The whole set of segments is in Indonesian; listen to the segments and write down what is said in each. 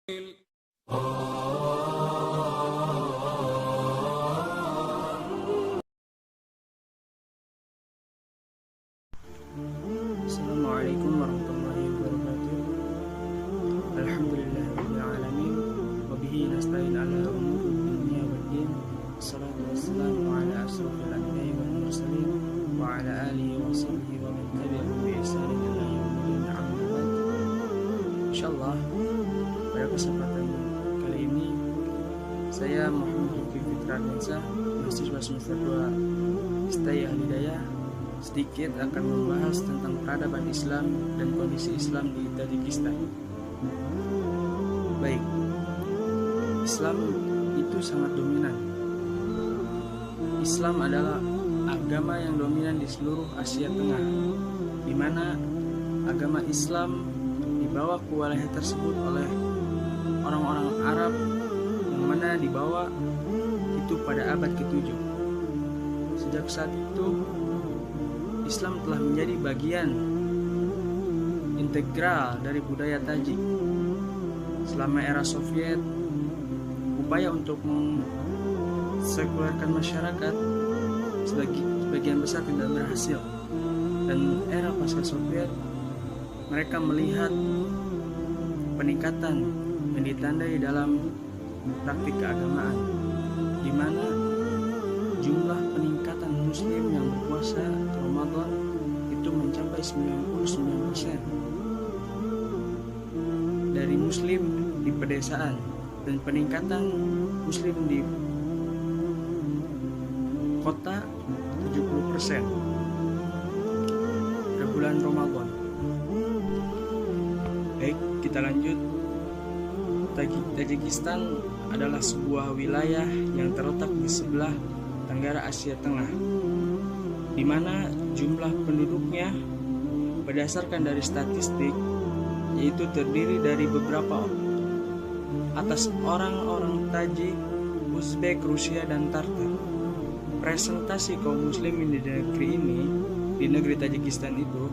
Assalamualaikum warahmatullahi wabarakatuh. Alhamdulillahirabbil alamin wa bihi nasta'in ala umuri dunya waddin. Wassalatu wassalamu ala asrofil anbiya'i wal mursalin wa ala alihi wa sahbihi wa man tabi'ahum bi ihsan ila yaumil din. Amma ba'd. Insyaallah pada kesempatan kali ini saya Muhammad Rifki Fitrardiansyah, mahasiswa semester 2 Histayah Hidayah, sedikit akan membahas tentang peradaban Islam dan kondisi Islam di Tajikistan. Baik, Islam itu sangat dominan. Islam adalah agama yang dominan di seluruh Asia Tengah, di mana agama Islam dibawa ke wilayah tersebut oleh orang-orang Arab, yang mana dibawa itu pada abad ke-7. Sejak saat itu Islam telah menjadi bagian integral dari budaya Tajik. Selama era Soviet, upaya untuk mensekulerkan masyarakat sebagian besar tidak berhasil. Dan era pasca Soviet, mereka melihat peningkatan yang ditandai dalam praktik keagamaan, di mana jumlah peningkatan Muslim yang berpuasa Ramadan itu mencapai 99% dari Muslim di pedesaan, dan peningkatan Muslim di kota 70% pada bulan Ramadan. Baik, kita lanjut. Tajikistan adalah sebuah wilayah yang terletak di sebelah tenggara Asia Tengah, di mana jumlah penduduknya berdasarkan dari statistik yaitu terdiri dari beberapa atas orang-orang Tajik, Uzbek, Rusia, dan Tartar. Presentasi kaum muslimin di negeri Tajikistan itu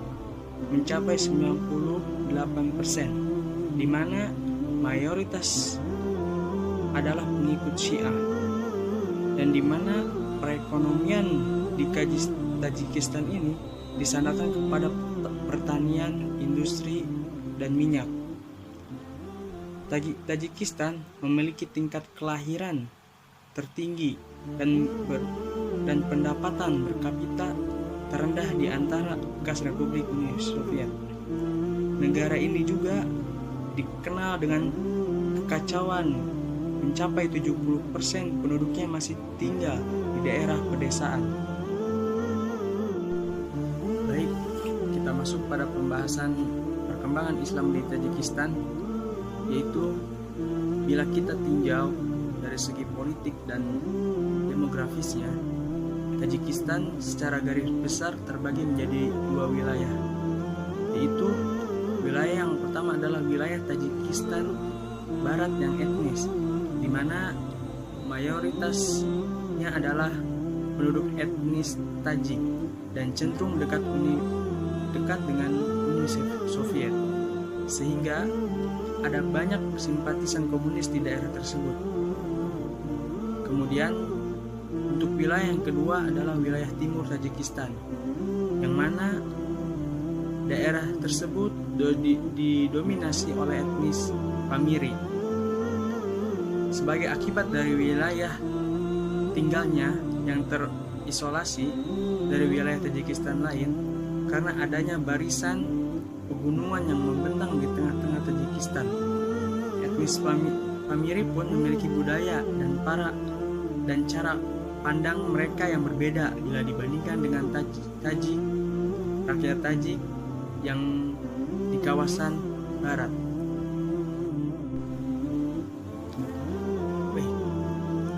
mencapai 98%, di mana mayoritas adalah pengikut Syiah, dan di mana perekonomian di Tajikistan ini disandarkan kepada pertanian, industri, dan minyak. Tajikistan memiliki tingkat kelahiran tertinggi dan pendapatan per kapita terendah di antara bekas Republik Uni Soviet. Negara ini juga dikenal dengan kekacauan, mencapai 70% penduduknya masih tinggal di daerah pedesaan. Baik, kita masuk pada pembahasan perkembangan Islam di Tajikistan, yaitu bila kita tinjau dari segi politik dan demografisnya, Tajikistan secara garis besar terbagi menjadi dua wilayah, yaitu wilayah yang pertama adalah wilayah Tajikistan Barat yang etnis, di mana mayoritasnya adalah penduduk etnis Tajik dan cenderung dekat dengan Uni Soviet, sehingga ada banyak simpatisan komunis di daerah tersebut. Kemudian untuk wilayah yang kedua adalah wilayah timur Tajikistan, yang mana daerah tersebut didominasi oleh etnis Pamiri. Sebagai akibat dari wilayah tinggalnya yang terisolasi dari wilayah Tajikistan lain, karena adanya barisan pegunungan yang membentang di tengah-tengah Tajikistan, etnis Pamiri pun memiliki budaya dan cara pandang mereka yang berbeda bila dibandingkan dengan rakyat Tajik yang di kawasan barat.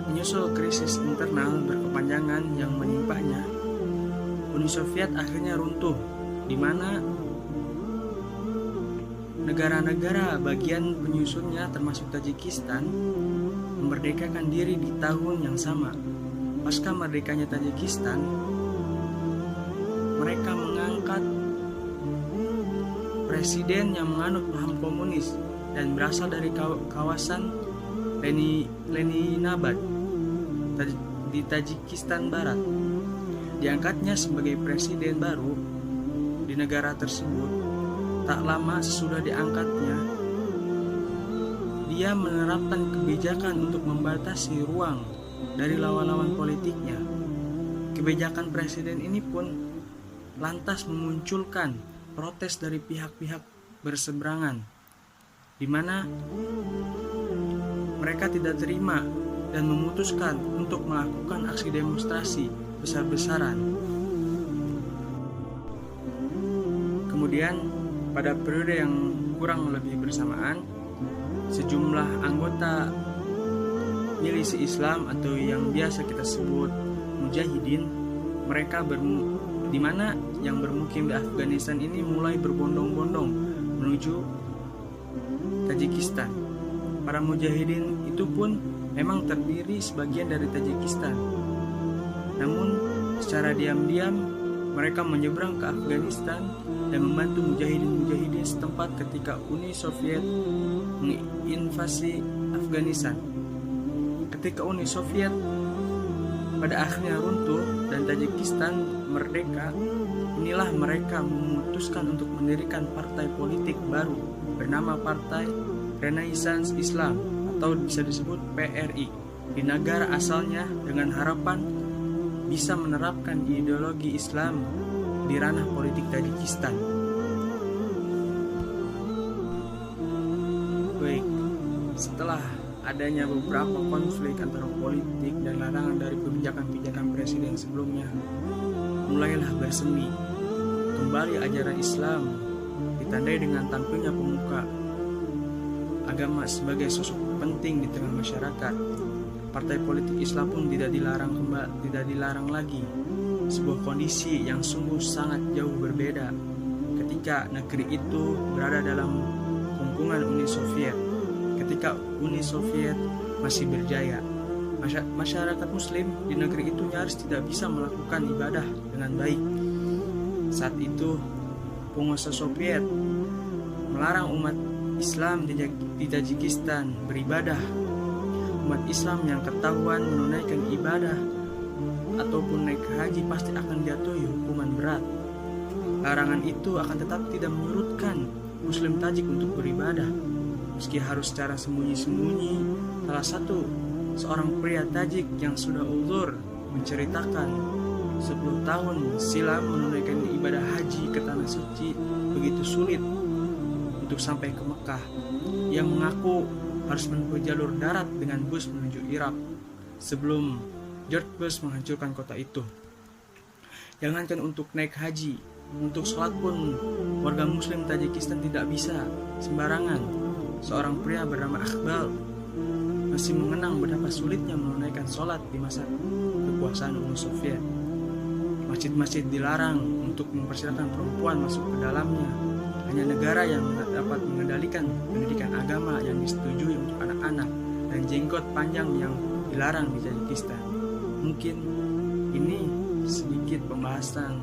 Menyusul krisis internal berkepanjangan yang menimpanya, Uni Soviet akhirnya runtuh, di mana negara-negara bagian penyusunnya termasuk Tajikistan memerdekakan diri di tahun yang sama. Pasca merdekanya Tajikistan, mereka mengangkat presiden yang menganut paham komunis dan berasal dari kawasan Leninabad di Tajikistan Barat. Diangkatnya sebagai presiden baru di negara tersebut. Tak lama sesudah diangkatnya, dia menerapkan kebijakan untuk membatasi ruang dari lawan-lawan politiknya. Kebijakan presiden ini pun lantas memunculkan protes dari pihak-pihak berseberangan, di mana mereka tidak terima dan memutuskan untuk melakukan aksi demonstrasi besar-besaran. Kemudian pada periode yang kurang lebih bersamaan, sejumlah anggota milisi Islam atau yang biasa kita sebut mujahidin, mereka di mana yang bermukim di Afghanistan ini mulai berbondong-bondong menuju Tajikistan. Para mujahidin itu pun memang terdiri sebagian dari Tajikistan. Namun secara diam-diam mereka menyeberang ke Afghanistan dan membantu mujahidin-mujahidin setempat ketika Uni Soviet menginvasi Afghanistan. Ketika Uni Soviet pada akhirnya runtuh dan Tajikistan merdeka, inilah mereka memutuskan untuk mendirikan partai politik baru bernama Partai Renaissance Islam atau bisa disebut PRI di negara asalnya dengan harapan bisa menerapkan ideologi Islam di ranah politik Tajikistan. Baik, setelah adanya beberapa konflik antara politik dan larangan dari kebijakan-kebijakan presiden sebelumnya, mulailah bersemi kembali ajaran Islam, ditandai dengan tampilnya pemuka agama sebagai sosok penting di tengah masyarakat. Partai politik Islam pun tidak dilarang lagi. Sebuah kondisi yang sungguh sangat jauh berbeda ketika negeri itu berada dalam kungkungan Uni Soviet. Ketika Uni Soviet masih berjaya, masyarakat Muslim di negeri itu nyaris tidak bisa melakukan ibadah dengan baik. Saat itu, penguasa Soviet melarang umat Islam di Tajikistan beribadah. Umat Islam yang ketahuan menunaikan ibadah ataupun naik haji pasti akan jatuhi hukuman berat. Larangan itu akan tetap tidak menyurutkan Muslim Tajik untuk beribadah, meski harus secara sembunyi-sembunyi. Seorang pria Tajik yang sudah uzur menceritakan 10 tahun silam menunaikan ibadah haji ke tanah suci begitu sulit untuk sampai ke Mekah. Ia mengaku harus menempuh jalur darat dengan bus menuju Irak sebelum George Bush menghancurkan kota itu. Jangankan untuk naik haji, untuk sholat pun warga Muslim Tajikistan tidak bisa sembarangan. Seorang pria bernama Iqbal masih mengenang betapa sulitnya menunaikan sholat di masa kekuasaan Uni Soviet. Masjid-masjid dilarang untuk mempersilahkan perempuan masuk ke dalamnya. Hanya negara yang dapat mengendalikan pendidikan agama yang disetujui untuk anak-anak, dan jenggot panjang yang dilarang di Tajikistan. Mungkin ini sedikit pembahasan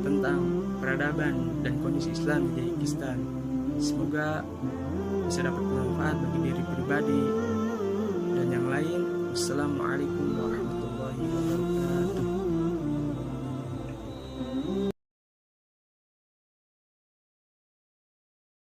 tentang peradaban dan kondisi Islam di Tajikistan. Semoga bisa dapat bermanfaat bagi diri pribadi dan yang lain. Wassalamualaikum warahmatullahi wabarakatuh.